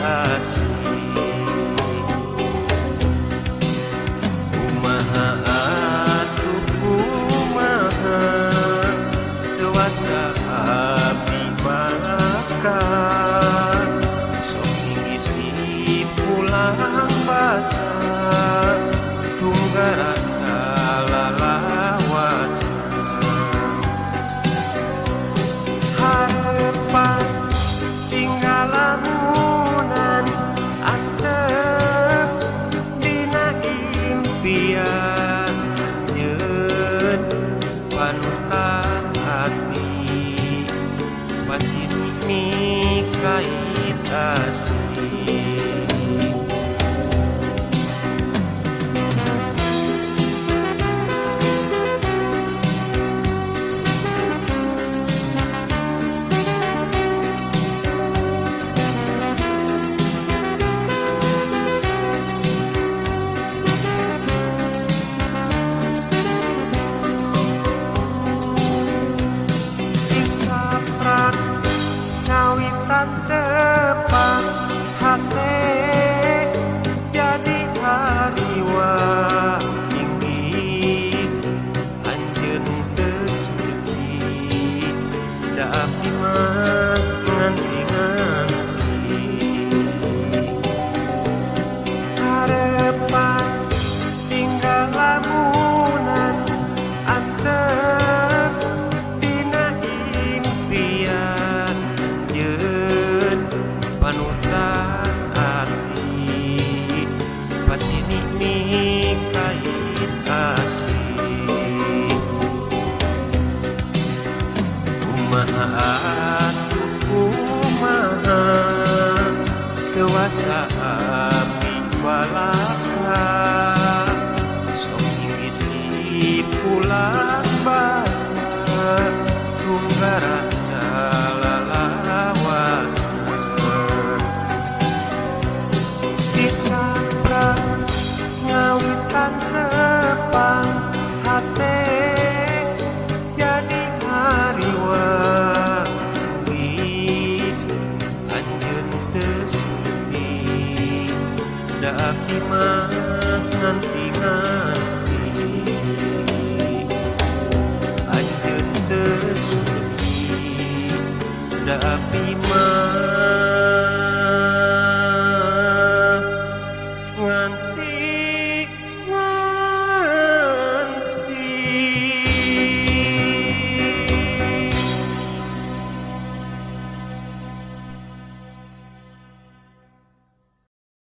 asih. Kumaha atuh kumaha teuasa abdi balakan, sok hinggis di pulang basa tunggal rasa lalawasan. Harepan tinggal lamunan antep dina impian, nyeun panutan hati pasini mikait asih. Ngawitan tepang hate jadi hariwa inggis anjeun teu sudi da abdi mah nganti-nganti. Harepan tinggal lamunan antep dina impian, nyeun panutan hati pasini mikait asih. Kumaha atuh kumaha teuasa abdi balakan, sok hinggis di pulang basa tunggal rasa lalawasan. Disaprak ngawitan tepang hate jadi hariwa wis anjeun teu sudi da abdi mah nganti-nganti.